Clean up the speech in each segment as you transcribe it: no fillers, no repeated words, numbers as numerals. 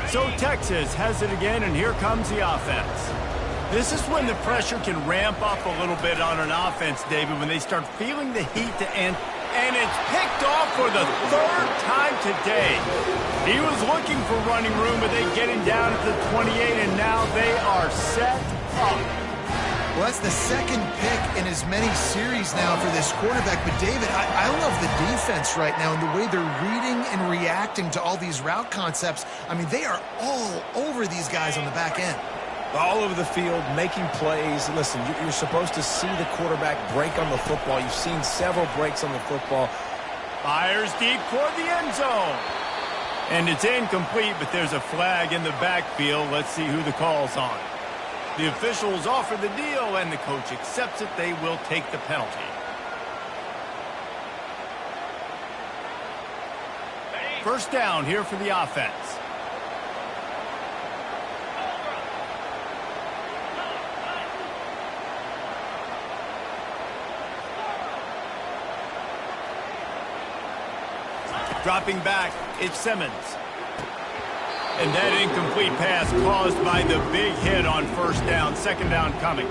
So Texas has it again, and here comes the offense. This is when the pressure can ramp up a little bit on an offense, David, when they start feeling the heat to end. And it's picked off for the third time today. He was looking for running room, but they get him down at the 28, and now they are set up. Well, that's the second pick in as many series now for this quarterback. But, David, I love the defense right now and the way they're reading and reacting to all these route concepts. I mean, they are all over these guys on the back end. All over the field, making plays. Listen, you're supposed to see the quarterback break on the football. You've seen several breaks on the football. Fires deep toward the end zone. And it's incomplete, but there's a flag in the backfield. Let's see who the call's on. The officials offer the deal, and the coach accepts it. They will take the penalty. First down here for the offense. Dropping back, it's Simmons. And that incomplete pass caused by the big hit on first down. Second down coming.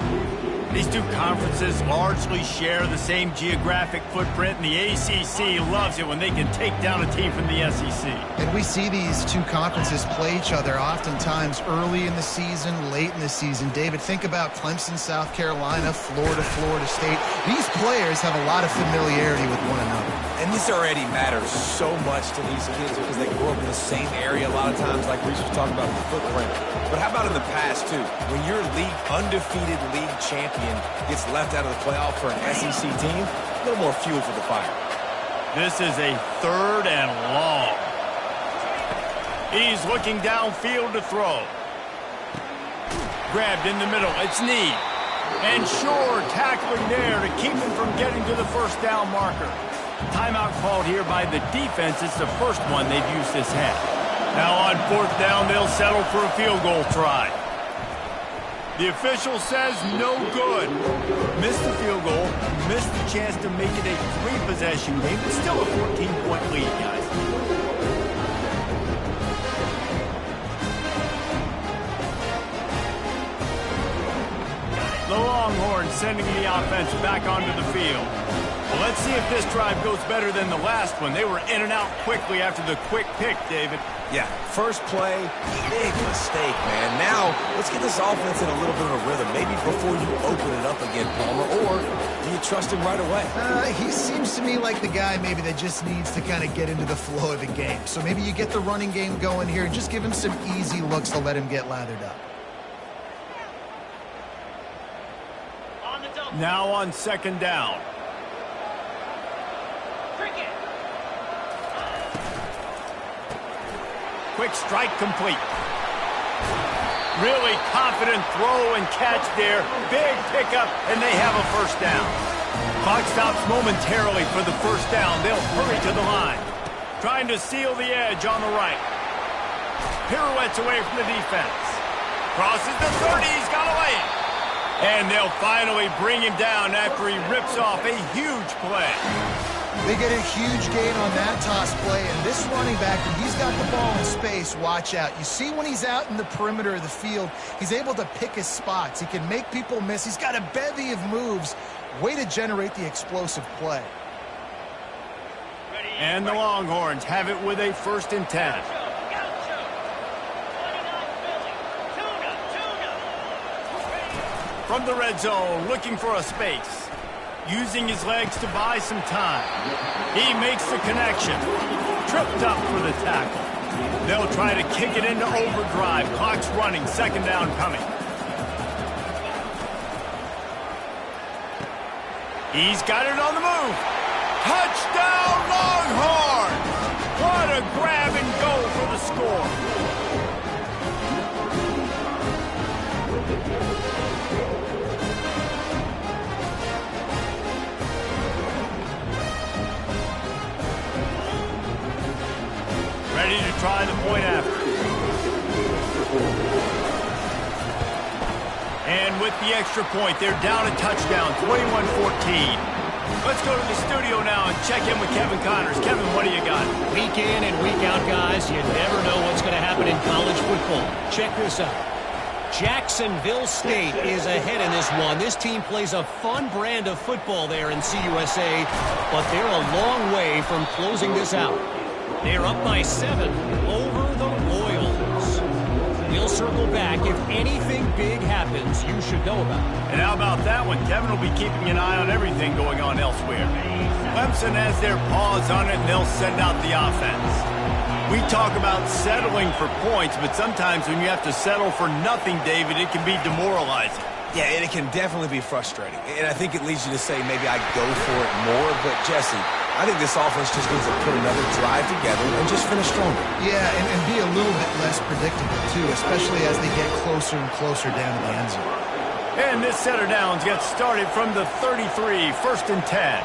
These two conferences largely share the same geographic footprint, and the ACC loves it when they can take down a team from the SEC. And we see these two conferences play each other oftentimes early in the season, late in the season. David, think about Clemson, South Carolina, Florida, Florida State. These players have a lot of familiarity with one another. And this already matters so much to these kids because they grew up in the same area a lot of times, like Reese was talking about the footprint. But how about in the past, too? When your undefeated league champion gets left out of the playoff for an SEC team, a little more fuel for the fire. This is a third and long. He's looking downfield to throw. Grabbed in the middle. It's Ncaa. And Shore tackling there to keep him from getting to the first down marker. Timeout called here by the defense. It's the first one they've used this half. Now on fourth down, they'll settle for a field goal try. The official says no good. Missed the field goal, missed the chance to make it a three-possession game, but still a 14-point lead, guys. The Longhorns sending the offense back onto the field. Well, let's see if this drive goes better than the last one. They were in and out quickly after the quick pick, David. Yeah, first play, big mistake, man. Now, let's get this offense in a little bit of a rhythm. Maybe before you open it up again, Palmer, or do you trust him right away? He seems to me like the guy maybe that just needs to kind of get into the flow of the game. So maybe you get the running game going here and just give him some easy looks to let him get lathered up. Now on second down. Quick strike complete. Really confident throw and catch there. Big pickup, and they have a first down. Clock stops momentarily for the first down. They'll hurry to the line. Trying to seal the edge on the right. Pirouettes away from the defense. Crosses the 30. He's got away. And they'll finally bring him down after he rips off a huge play. They get a huge gain on that toss play, and this running back, when he's got the ball in space, watch out. You see when he's out in the perimeter of the field, he's able to pick his spots. He can make people miss. He's got a bevy of moves. Way to generate the explosive play. And the Longhorns have it with a 1st and 10. From the red zone, looking for a space. Using his legs to buy some time. He makes the connection. Tripped up for the tackle. They'll try to kick it into overdrive. Clock's running. Second down coming. He's got it on the move. Touchdown, Longhorns! What a grab and go for the score. Ready to try the point after. And with the extra point, they're down a touchdown, 21-14. Let's go to the studio now and check in with Kevin Connors. Kevin, what do you got? Week in and week out, guys, you never know what's going to happen in college football. Check this out. Jacksonville State is ahead in this one. This team plays a fun brand of football there in CUSA, but they're a long way from closing this out. They're up by 7 over the Royals. We'll circle back. If anything big happens, you should know about it. And how about that one? Kevin will be keeping an eye on everything going on elsewhere. Clemson has their paws on it, and they'll send out the offense. We talk about settling for points, but sometimes when you have to settle for nothing, David, it can be demoralizing. Yeah, and it can definitely be frustrating. And I think it leads you to say maybe I go for it more. But, Jesse, I think this offense just needs to put another drive together and just finish stronger. Yeah, and be a little bit less predictable, too, especially as they get closer and closer down to the end zone. And this set of downs gets started from the 33, 1st and 10.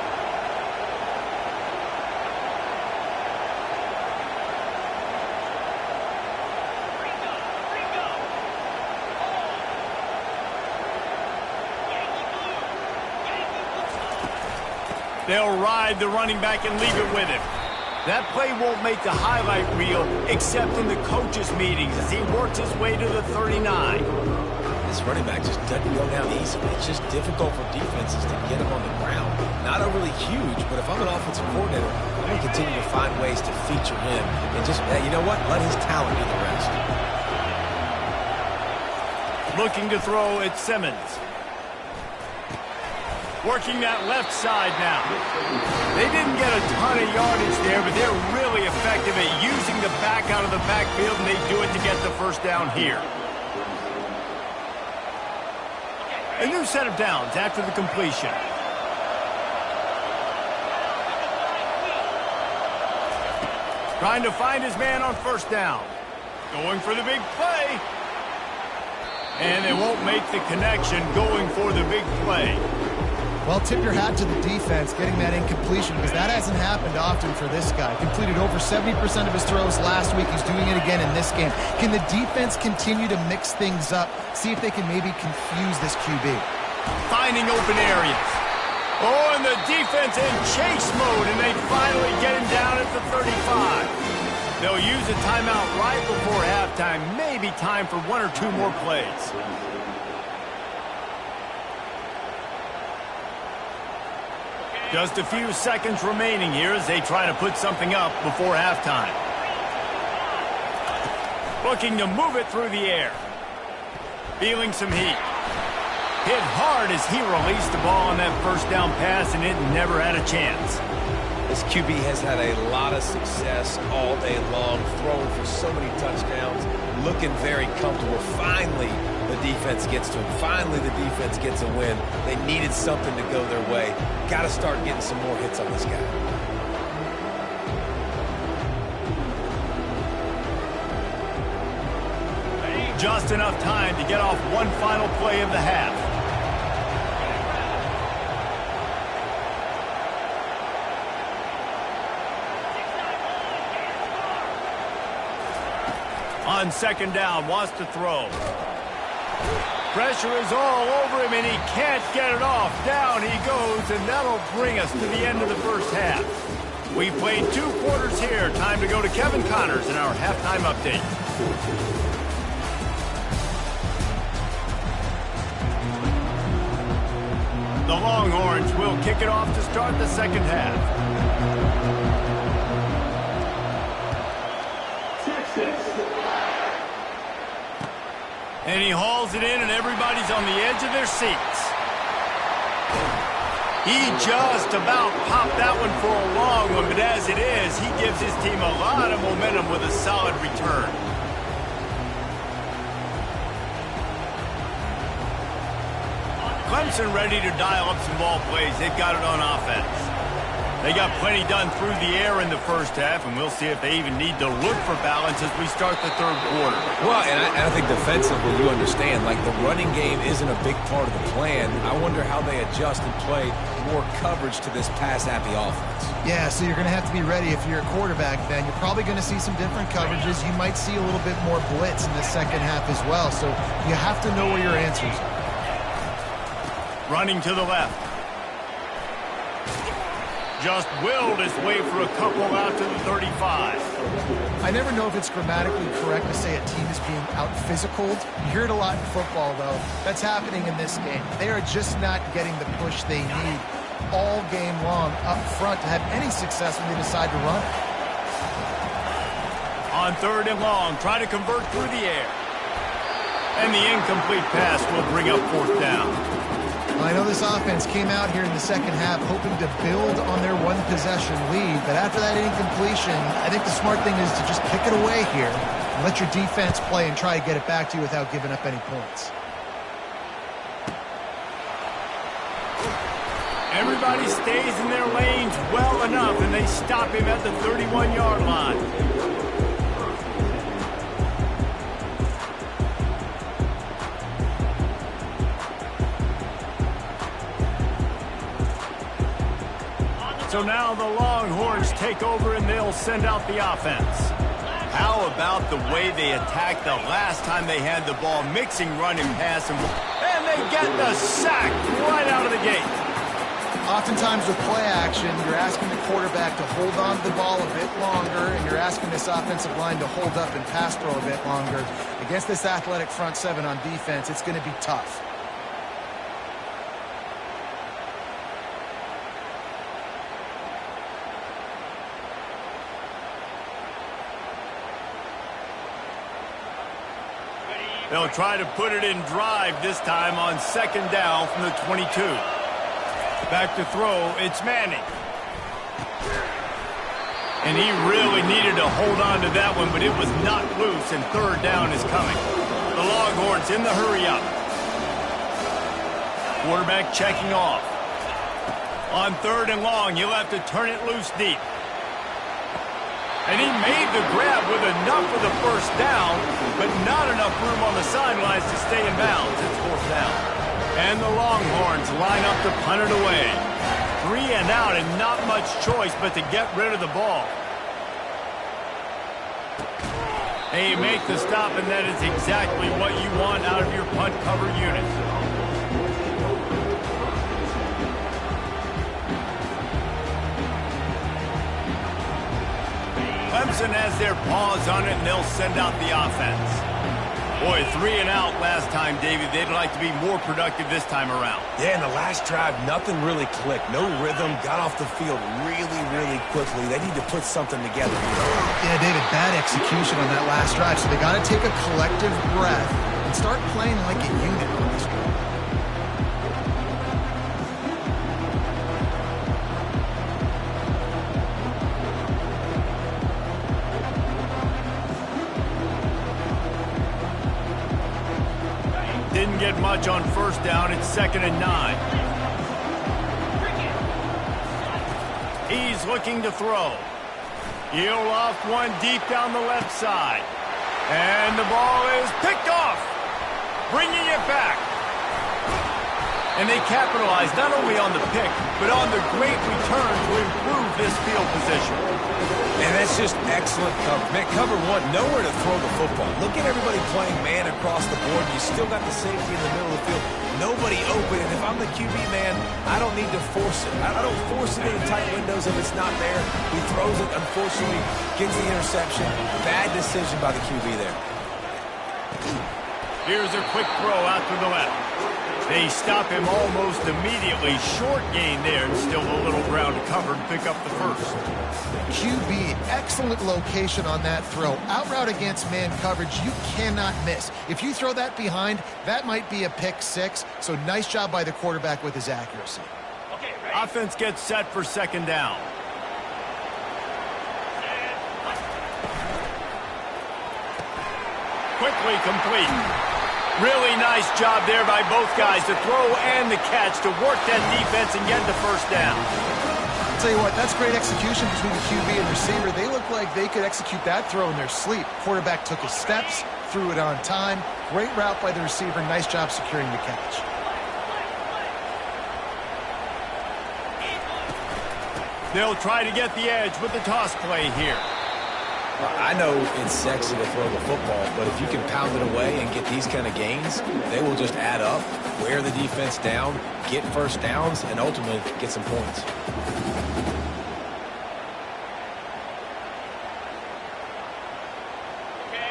They'll ride the running back and leave it with him. That play won't make the highlight reel except in the coaches' meetings as he works his way to the 39. This running back just doesn't go down easily. It's just difficult for defenses to get him on the ground. Not overly huge, but if I'm an offensive coordinator, I'm going to continue to find ways to feature him and just, you know what, let his talent do the rest. Looking to throw at Simmons. Working that left side now. They didn't get a ton of yardage there, but they're really effective at using the back out of the backfield, and they do it to get the first down here. A new set of downs after the completion. Trying to find his man on first down. Going for the big play. And they won't make the connection going for the big play. Well, tip your hat to the defense getting that incompletion because that hasn't happened often for this guy. Completed over 70% of his throws last week. He's doing it again in this game. Can the defense continue to mix things up? See if they can maybe confuse this QB. Finding open areas. Oh, and the defense in chase mode, and they finally get him down at the 35. They'll use a timeout right before halftime. Maybe time for 1 or 2 more plays. Just a few seconds remaining here as they try to put something up before halftime. Looking to move it through the air. Feeling some heat. Hit hard as he released the ball on that first down pass, and it never had a chance. This QB has had a lot of success all day long, throwing for so many touchdowns, looking very comfortable. Finally, the defense gets to him. Finally, the defense gets a win. They needed something to go their way. Got to start getting some more hits on this guy. Just enough time to get off one final play of the half. On second down, wants to throw. Pressure is all over him, and he can't get it off. Down he goes, and that'll bring us to the end of the first half. We played 2 quarters here. Time to go to Kevin Connors in our halftime update. The Longhorns will kick it off to start the second half. And he hauls it in, and everybody's on the edge of their seats. He just about popped that one for a long one, but as it is, he gives his team a lot of momentum with a solid return. Clemson ready to dial up some ball plays. They've got it on offense. They got plenty done through the air in the first half, and we'll see if they even need to look for balance as we start the third quarter. Well, and I think defensively, you understand, like the running game isn't a big part of the plan. I wonder how they adjust and play more coverage to this pass-happy offense. Yeah, so you're going to have to be ready if you're a quarterback then. You're probably going to see some different coverages. You might see a little bit more blitz in the second half as well, so you have to know where your answers are. Running to the left. Just willed his way for a couple out to the 35. I never know if it's grammatically correct to say a team is being out-physicaled. You hear it a lot in football, though. That's happening in this game. They are just not getting the push they need all game long up front to have any success when they decide to run it. On 3rd and long, try to convert through the air. And the incomplete pass will bring up 4th down. Well, I know this offense came out here in the second half hoping to build on their one-possession lead, but after that incompletion, I think the smart thing is to just kick it away here and let your defense play and try to get it back to you without giving up any points. Everybody stays in their lanes well enough, and they stop him at the 31-yard line. So now the Longhorns take over, and they'll send out the offense. How about the way they attacked the last time they had the ball, mixing run and pass, and they get the sack right out of the gate. Oftentimes with play action, you're asking the quarterback to hold on to the ball a bit longer, and you're asking this offensive line to hold up and pass throw a bit longer. Against this athletic front seven on defense, it's going to be tough. They'll try to put it in drive this time on 2nd down from the 22. Back to throw, it's Manning. And he really needed to hold on to that one, but it was not loose, and 3rd down is coming. The Longhorns in the hurry up. Quarterback checking off. On 3rd and long, you'll have to turn it loose deep. And he made the grab with enough for the 1st down, but not enough room on the sidelines to stay in bounds. It's 4th down. And the Longhorns line up to punt it away. 3 and out, and not much choice but to get rid of the ball. They make the stop, and that is exactly what you want out of your punt cover unit. Clemson has their paws on it, and they'll send out the offense. Boy, 3 and out last time, David. They'd like to be more productive this time around. Yeah, in the last drive, nothing really clicked. No rhythm, got off the field really quickly. They need to put something together here. Yeah, David, bad execution on that last drive, so they got to take a collective breath and start playing like a unit on this one. Didn't get much on 1st down. It's 2nd and 9. He's looking to throw. He'll off one deep down the left side. And the ball is picked off. Bringing it back. And they capitalize not only on the pick, but on the great return to improve this field position. And that's just excellent cover. Man, cover one, nowhere to throw the football. Look at everybody playing man across the board. You still got the safety in the middle of the field. Nobody open. And if I'm the QB, man, I don't need to force it. I don't force it into tight windows if it's not there. He throws it, unfortunately, gets the interception. Bad decision by the QB there. Here's a quick throw out to the left. They stop him almost immediately. Short gain there, and still a little ground to cover and pick up the 1st. QB, excellent location on that throw. Out route against man coverage, you cannot miss. If you throw that behind, that might be a pick 6. So nice job by the quarterback with his accuracy. Okay, offense gets set for 2nd down. Quickly complete. Really nice job there by both guys, the throw and the catch, to work that defense and get the 1st down. I'll tell you what, that's great execution between the QB and receiver. They look like they could execute that throw in their sleep. Quarterback took his steps, threw it on time. Great route by the receiver. Nice job securing the catch. They'll try to get the edge with the toss play here. I know it's sexy to throw the football, but if you can pound it away and get these kind of gains, they will just add up, wear the defense down, get 1st downs, and ultimately get some points.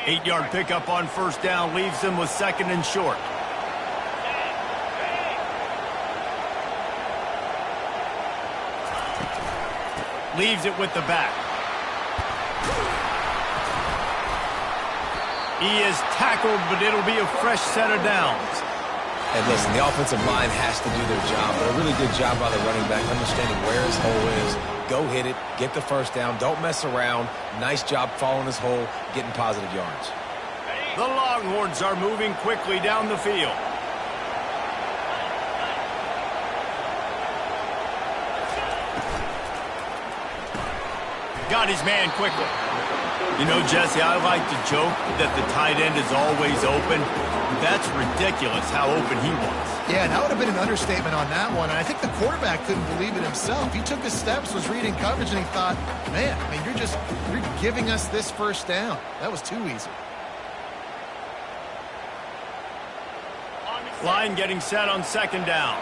8-yard pickup on first down leaves them with 2nd and short. Leaves it with the back. He is tackled, but it'll be a fresh set of downs. And listen, the offensive line has to do their job, but a really good job by the running back understanding where his hole is. Go hit it, get the first down, don't mess around. Nice job following his hole, getting positive yards. The Longhorns are moving quickly down the field. Got his man quickly. You know, Jesse, I like to joke that the tight end is always open. That's ridiculous how open he was. Yeah, that would have been an understatement on that one. And I think the quarterback couldn't believe it himself. He took his steps, was reading coverage, and he thought, man, I mean, you're giving us this first down. That was too easy. Line getting set on 2nd down.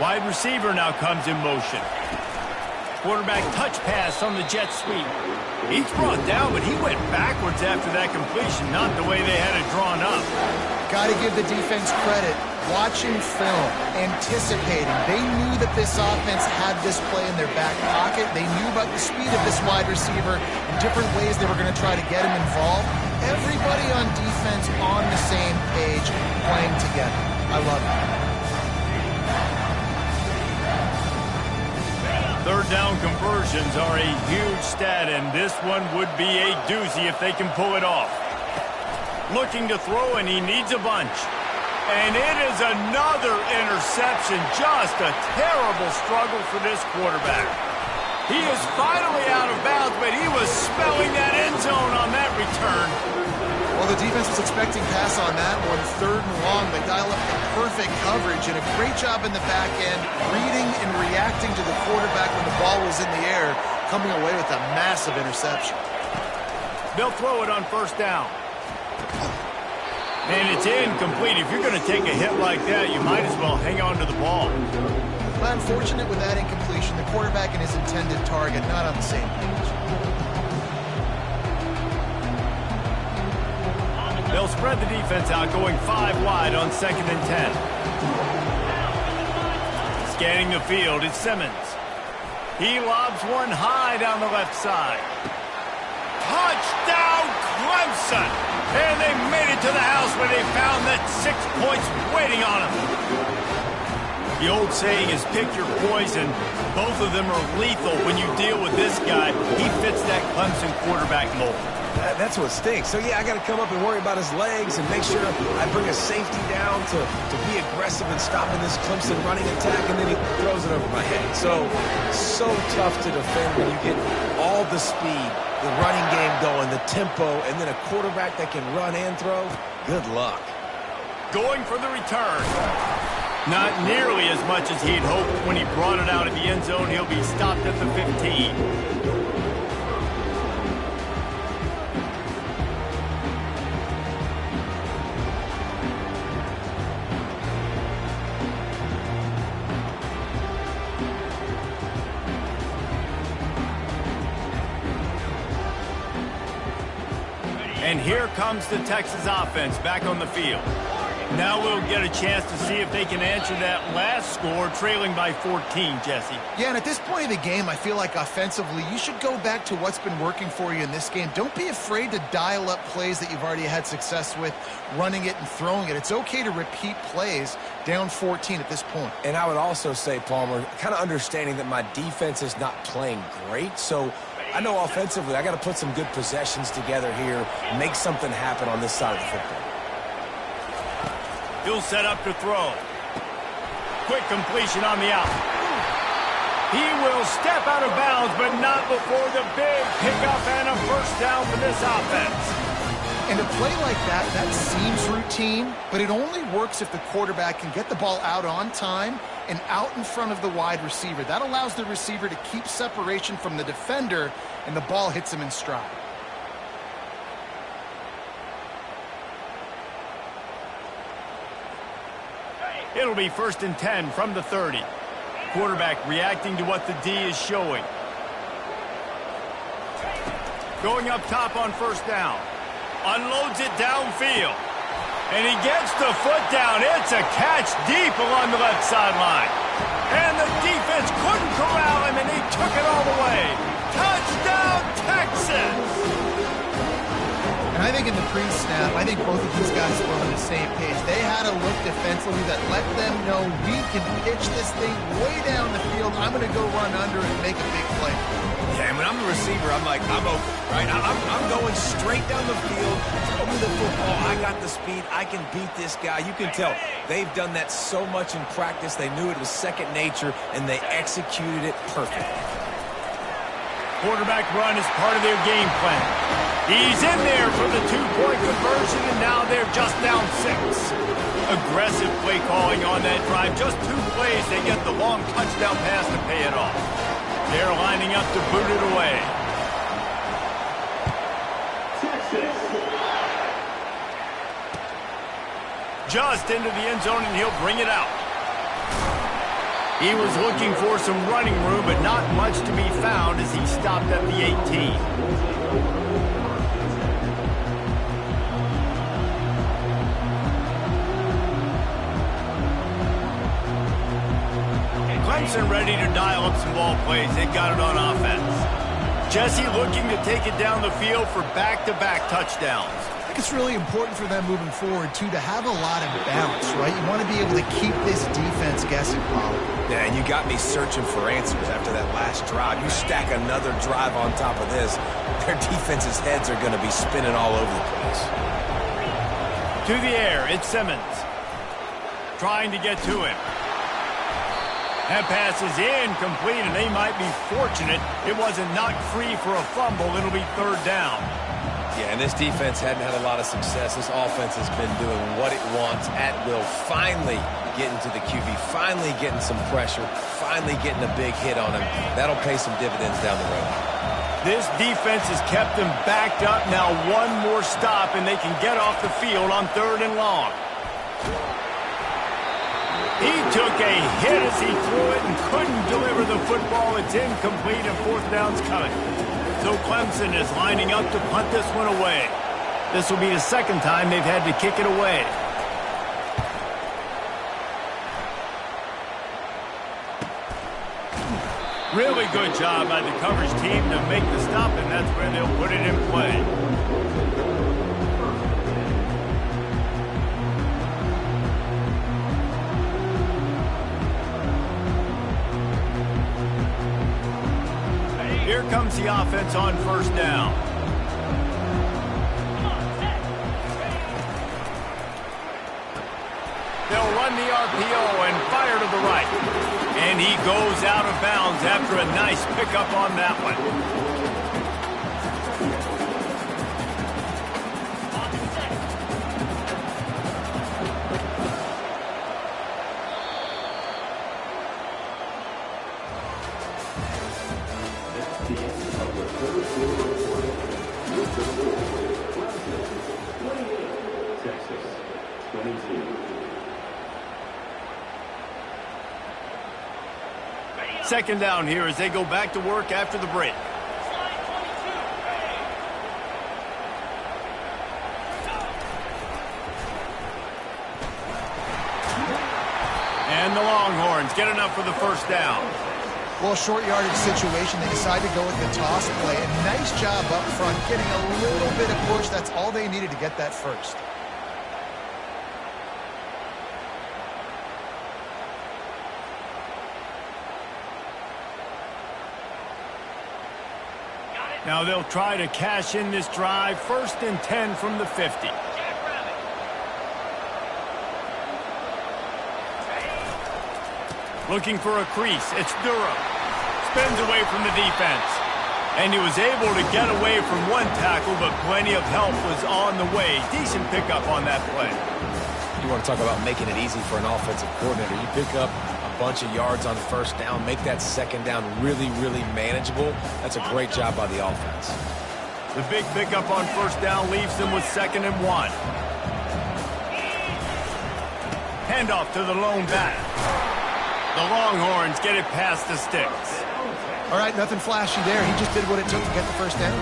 Wide receiver now comes in motion. Quarterback touch pass on the jet sweep. He's brought down, but he went backwards after that completion, not the way they had it drawn up. Got to give the defense credit. Watching film, anticipating. They knew that this offense had this play in their back pocket. They knew about the speed of this wide receiver and different ways they were going to try to get him involved. Everybody on defense on the same page, playing together. I love it. 3rd down conversions are a huge stat, and this one would be a doozy if they can pull it off. Looking to throw, and he needs a bunch. And it is another interception. Just a terrible struggle for this quarterback. He is finally out of bounds, but he was smelling that end zone on that return. Well, the defense was expecting pass on that one. 3rd and long. They dial up the perfect coverage and a great job in the back end, reading and reacting to the quarterback when the ball was in the air, coming away with a massive interception. They'll throw it on 1st down. And it's incomplete. If you're going to take a hit like that, you might as well hang on to the ball. But unfortunate with that incompletion, the quarterback and his intended target not on the same page. They'll spread the defense out, going 5 wide on 2nd and 10. Scanning the field, it's Simmons. He lobs one high down the left side. Touchdown, Clemson! And they made it to the house where they found that 6 points waiting on them. The old saying is pick your poison. Both of them are lethal when you deal with this guy. He fits that Clemson quarterback mold. That's what stinks. So, yeah, I got to come up and worry about his legs and make sure I bring a safety down to be aggressive in stopping this Clemson running attack, and then he throws it over my head. So tough to defend when you get all the speed, the running game going, the tempo, and then a quarterback that can run and throw. Good luck. Going for the return. Not nearly as much as he'd hoped when he brought it out of the end zone. He'll be stopped at the 15. And here comes the Texas offense back on the field. Now we'll get a chance to see if they can answer that last score, trailing by 14, Jesse. Yeah, and at this point of the game, I feel like offensively, you should go back to what's been working for you in this game. Don't be afraid to dial up plays that you've already had success with, running it and throwing it. It's okay to repeat plays down 14 at this point. And I would also say, Palmer, kind of understanding that my defense is not playing great, so I know offensively I got to put some good possessions together here, make something happen on this side of the football. He'll set up to throw. Quick completion on the out. He will step out of bounds, but not before the big pickup and a first down for this offense. And a play like that, that seems routine, but it only works if the quarterback can get the ball out on time and out in front of the wide receiver. That allows the receiver to keep separation from the defender, and the ball hits him in stride. It'll be 1st and 10 from the 30. Quarterback reacting to what the D is showing. Going up top on first down. Unloads it downfield. And he gets the foot down. It's a catch deep along the left sideline. And the defense couldn't corral him, and he took it all the way. Touchdown, Texas! And I think in the pre-snap, I think both of these guys were on the same page. They had a look defensively that let them know we can pitch this thing way down the field. I'm going to go run under and make a big play. Yeah, and when I'm the receiver, I'm like, I'm open, right? I'm going straight down the field, throw me the football. I got the speed. I can beat this guy. You can tell they've done that so much in practice. They knew it was second nature, and they executed it perfectly. Quarterback run is part of their game plan. He's in there for the two-point conversion, and now they're just down 6. Aggressive play calling on that drive. Just 2 plays, they get the long touchdown pass to pay it off. They're lining up to boot it away. Just into the end zone, and he'll bring it out. He was looking for some running room, but not much to be found as he stopped at the 18. Clemson ready to dial up some ball plays. They've got it on offense. Jesse looking to take it down the field for back-to-back touchdowns. I think it's really important for them moving forward, too, to have a lot of balance, right? You want to be able to keep this defense guessing, Paul. Yeah, and you got me searching for answers after that last drive. You stack another drive on top of this, their defense's heads are going to be spinning all over the place. To the air, it's Simmons. Trying to get to him. That pass is incomplete, and they might be fortunate it wasn't knocked free for a fumble. It'll be third down. Yeah, and this defense hadn't had a lot of success. This offense has been doing what it wants at will. Finally getting to the QB, finally getting some pressure, finally getting a big hit on him. That'll pay some dividends down the road. This defense has kept them backed up. Now one more stop, and they can get off the field on 3rd and long. He took a hit as he threw it and couldn't deliver the football. It's incomplete, and 4th down's coming. So Clemson is lining up to punt this one away. This will be the 2nd time they've had to kick it away. Really good job by the coverage team to make the stop, and that's where they'll put it in play. Here comes the offense on 1st down. They'll run the RPO and fire to the right. And he goes out of bounds after a nice pickup on that one. Second down here as they go back to work after the break. And the Longhorns get enough for the 1st down. Well, short yardage situation, they decide to go with the toss play. And nice job up front, getting a little bit of push. That's all they needed to get that first. Now they'll try to cash in this drive. 1st and 10 from the 50. Looking for a crease. It's Durham. Spins away from the defense. And he was able to get away from one tackle, but plenty of help was on the way. Decent pickup on that play. You want to talk about making it easy for an offensive coordinator. You pick up a bunch of yards on 1st down, make that 2nd down really, really manageable. That's a great job by the offense. The big pickup on 1st down leaves them with 2nd and 1. Handoff to the lone back. The Longhorns get it past the sticks. All right, nothing flashy there. He just did what it took to get the 1st down.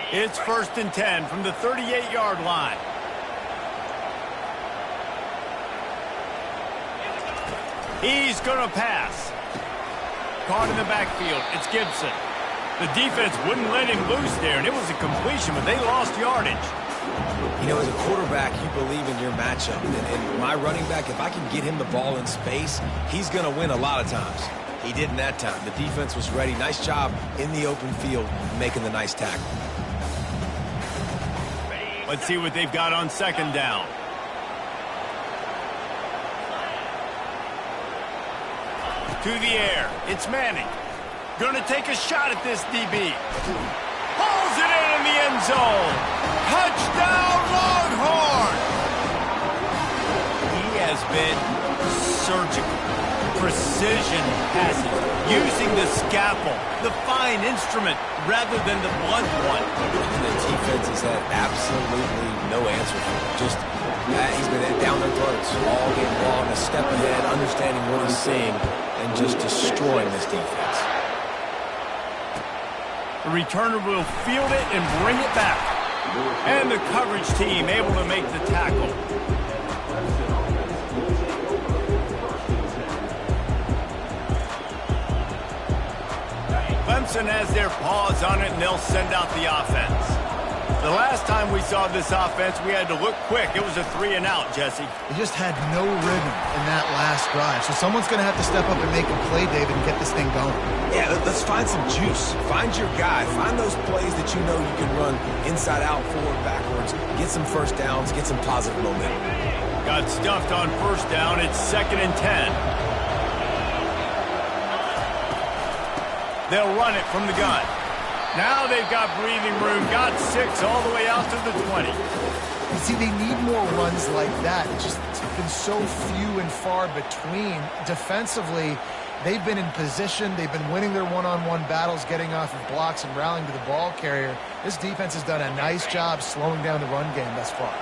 It's 1st and 10 from the 38-yard line. He's going to pass. Caught in the backfield. It's Gibson. The defense wouldn't let him loose there, and it was a completion, but they lost yardage. You know, as a quarterback, you believe in your matchup. And my running back, if I can get him the ball in space, he's going to win a lot of times. He didn't that time. The defense was ready. Nice job in the open field making the nice tackle. Let's see what they've got on 2nd down. To the air. It's Manning. Gonna take a shot at this DB. Pulls it in the end zone. Touchdown, Longhorn! He has been surgical. Precision passing. Using the scalpel, the fine instrument, rather than the blunt one. The defense has had absolutely no answer for him. Just he's been down their throats all game long, a step ahead, understanding what he's seeing, and just destroying this defense. The returner will field it and bring it back. And the coverage team able to make the tackle. Clemson has their paws on it, and they'll send out the offense. The last time we saw this offense, we had to look quick. It was a 3-and-out, Jesse. They just had no rhythm in that last drive. So someone's going to have to step up and make a play, David, and get this thing going. Yeah, let's find some juice. Find your guy. Find those plays that you know you can run inside out, forward, backwards. Get some first downs. Get some positive momentum. Got stuffed on 1st down. It's 2nd and 10. They'll run it from the gun. Now they've got breathing room. Got 6 all the way out to the 20. You see, they need more runs like that. It's just been so few and far between. Defensively, they've been in position. They've been winning their one-on-one battles, getting off of blocks and rallying to the ball carrier. This defense has done a nice job slowing down the run game thus far.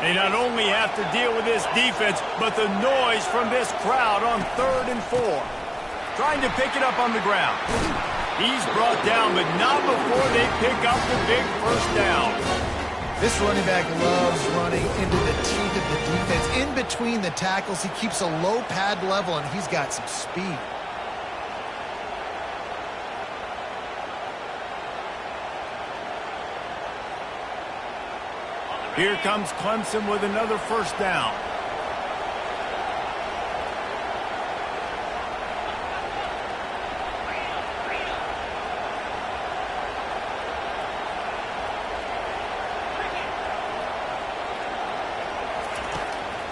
They not only have to deal with this defense, but the noise from this crowd on 3rd and 4. Trying to pick it up on the ground. He's brought down, but not before they pick up the big 1st down. This running back loves running into the teeth of the defense. In between the tackles, he keeps a low pad level, and he's got some speed. Here comes Clemson with another 1st down.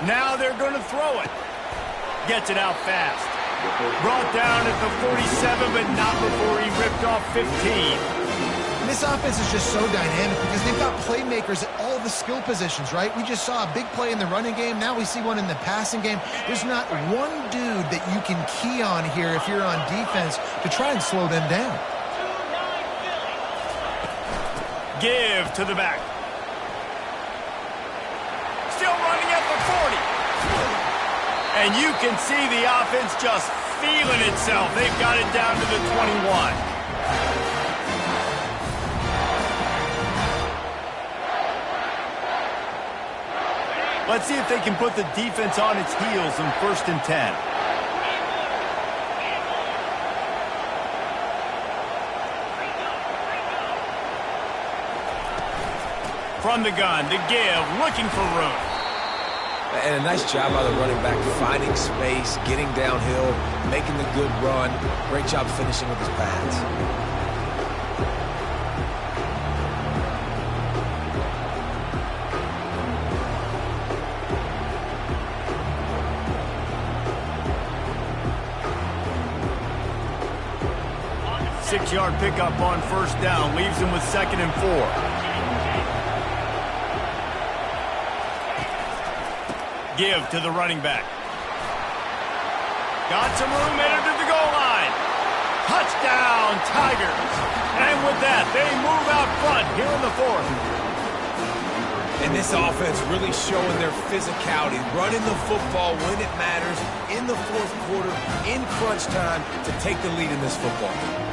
Now they're going to throw it. Gets it out fast. Brought down at the 47, but not before he ripped off 15. And this offense is just so dynamic because they've got playmakers at all the skill positions, right? We just saw a big play in the running game. Now we see one in the passing game. There's not one dude that you can key on here if you're on defense to try and slow them down. Give to the back. Still running at the 40. And you can see the offense just feeling itself. They've got it down to the 21. Let's see if they can put the defense on its heels in 1st and 10. From the gun, the give, looking for room. And a nice job by the running back, finding space, getting downhill, making the good run. Great job finishing with his pads. Six-yard pickup on 1st down, leaves him with 2nd and 4. Give to the running back. Got some room, entered to the goal line. Touchdown, Tigers. And with that, they move out front here in the 4th. And this offense really showing their physicality, running the football when it matters, in the 4th quarter, in crunch time, to take the lead in this football game.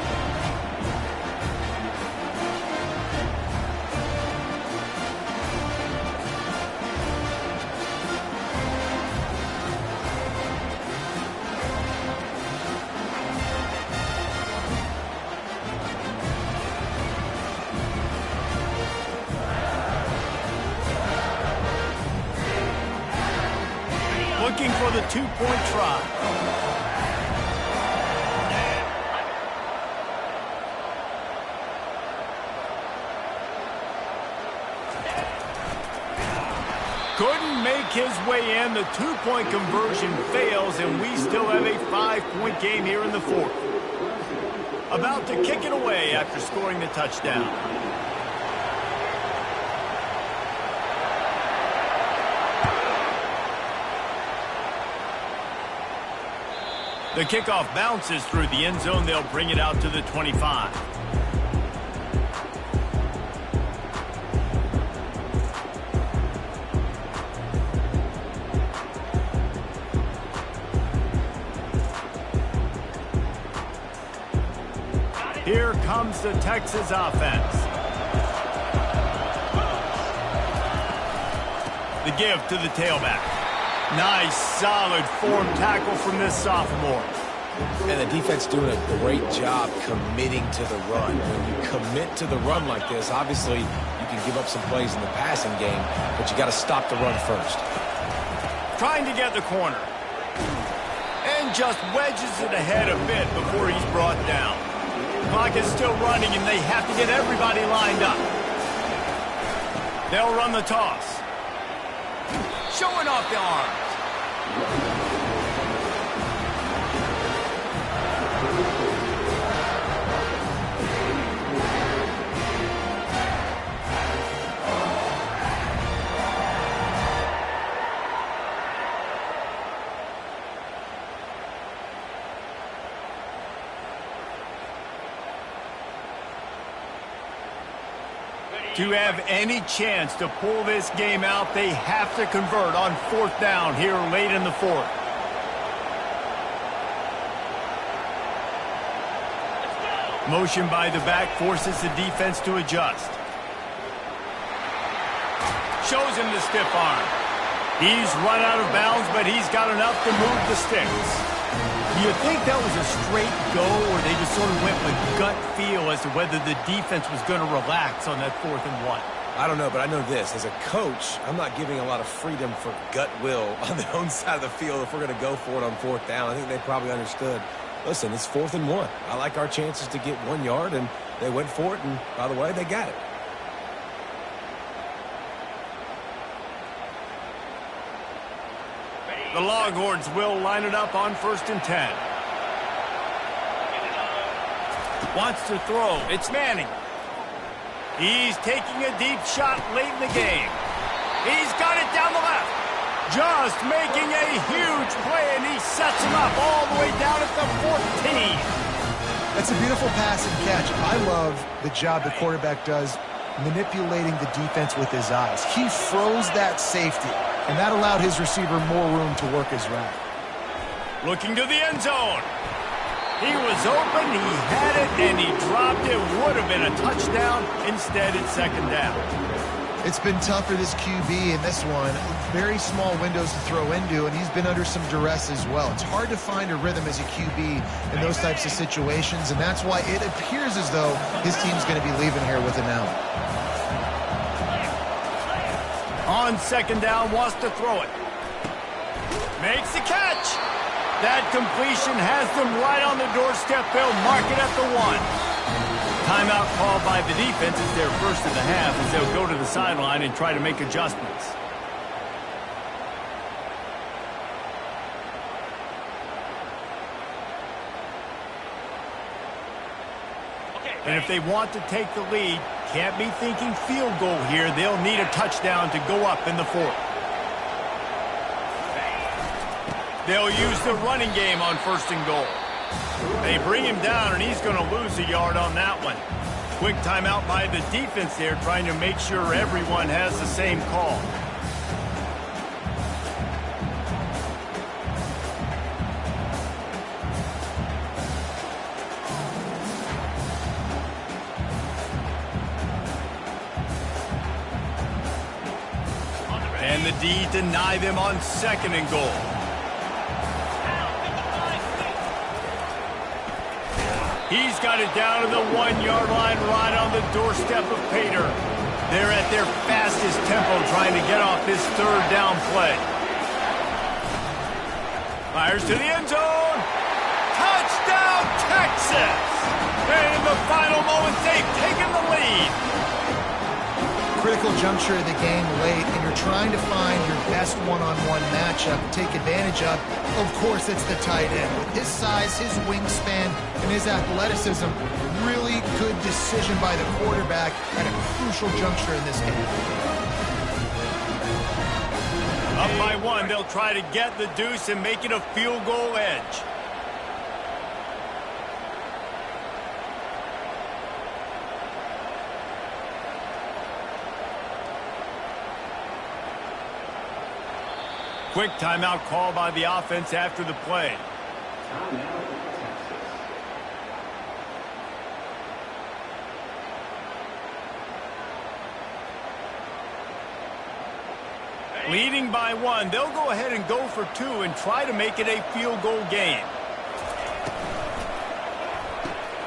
looking for the two-point try. Couldn't make his way in. The two-point conversion fails, and we still have a 5-point game here in the fourth. About to kick it away after scoring the touchdown. The kickoff bounces through the end zone. They'll bring it out to the 25. Here comes the Texas offense. The give to the tailback. Nice, solid form tackle from this sophomore. And the defense doing a great job committing to the run. When you commit to the run like this, obviously you can give up some plays in the passing game, but you got to stop the run first. Trying to get the corner. And just wedges it ahead a bit before he's brought down. Clock is still running, and they have to get everybody lined up. They'll run the toss. Showing off the arms. To have any chance to pull this game out, they have to convert on 4th down here late in the fourth. Motion by the back forces the defense to adjust. Shows him the stiff arm. He's run out of bounds, but he's got enough to move the sticks. Do you think that was a straight go, or they just sort of went with gut feel as to whether the defense was going to relax on that 4th and 1? I don't know, but I know this. As a coach, I'm not giving a lot of freedom for gut will on their own side of the field if we're going to go for it on 4th down. I think they probably understood, listen, it's 4th and 1. I like our chances to get 1 yard, and they went for it, and by the way, they got it. The Longhorns will line it up on 1st and 10. Wants to throw. It's Manning. He's taking a deep shot late in the game. He's got it down the left. Just making a huge play, and he sets him up all the way down at the 14. That's a beautiful pass and catch. I love the job the quarterback does manipulating the defense with his eyes. He froze that safety, and that allowed his receiver more room to work his route. Looking to the end zone. He was open, he had it, and he dropped it. Would have been a touchdown. Instead, it's 2nd down. It's been tough for this QB in this one. Very small windows to throw into, and he's been under some duress as well. It's hard to find a rhythm as a QB in those types of situations, and that's why it appears as though his team's going to be leaving here with an L. On 2nd down, wants to throw it. Makes the catch. That completion has them right on the doorstep. They'll mark it at the 1. Timeout called by the defense. It's their first of the half as they'll go to the sideline and try to make adjustments. And if they want to take the lead, can't be thinking field goal here. They'll need a touchdown to go up in the 4th. They'll use the running game on 1st and goal. They bring him down, and he's going to lose a yard on that one. Quick timeout by the defense there, trying to make sure everyone has the same call. And the D deny them on 2nd and goal. He's got it down to the 1-yard line right on the doorstep of Pater. They're at their fastest tempo trying to get off this 3rd down play. Fires to the end zone. Touchdown, Texas! And in the final moments, they've taken the lead. Critical juncture of the game late, and you're trying to find your best one-on-one matchup to take advantage of. Of course, it's the tight end. With his size, his wingspan, and his athleticism, really good decision by the quarterback at a crucial juncture in this game. Up by one, they'll try to get the deuce and make it a field goal edge. Quick timeout call by the offense after the play. Leading by one, they'll go ahead and go for two and try to make it a field goal game.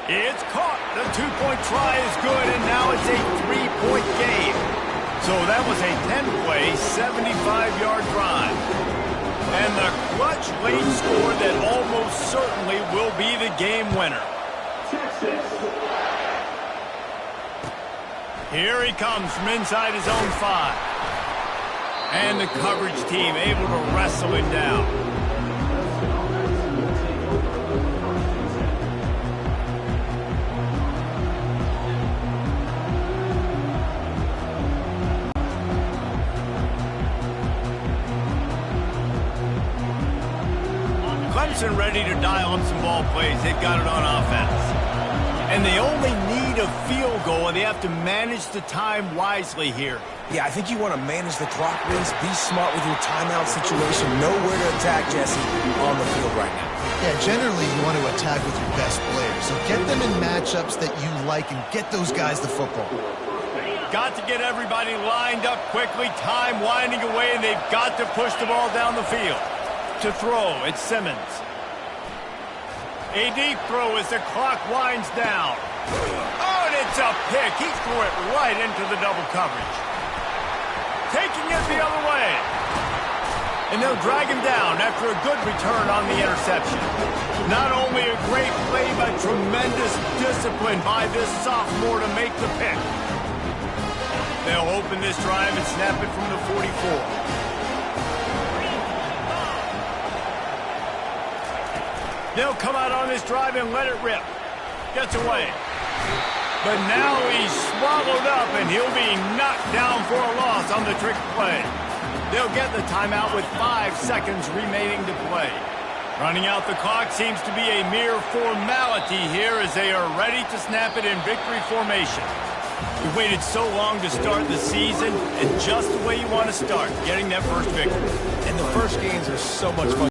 It's caught. The two-point try is good, and now it's a three-point game. So that was a 10-play, 75-yard drive. And the clutch late score that almost certainly will be the game winner. Here he comes from inside his own 5. And the coverage team able to wrestle him down. Clemson ready to dial up some ball plays. They've got it on offense. And they only need a field goal, and they have to manage the time wisely here. Yeah, I think you want to manage the clock, Vince. Be smart with your timeout situation. Know where to attack, Jesse, on the field right now. Yeah, generally you want to attack with your best players. So get them in matchups that you like and get those guys the football. Got to get everybody lined up quickly. Time winding away, and they've got to push the ball down the field. To throw, it's Simmons. A deep throw as the clock winds down. Oh, and it's a pick. He threw it right into the double coverage. Taking it the other way. And they'll drag him down after a good return on the interception. Not only a great play, but tremendous discipline by this sophomore to make the pick. They'll open this drive and snap it from the 44. They'll come out on this drive and let it rip. Gets away. But now he's swallowed up, and he'll be knocked down for a loss on the trick play. They'll get the timeout with 5 seconds remaining to play. Running out the clock seems to be a mere formality here as they are ready to snap it in victory formation. You waited so long to start the season, and just the way you want to start, getting that first victory. And the first games are so much fun.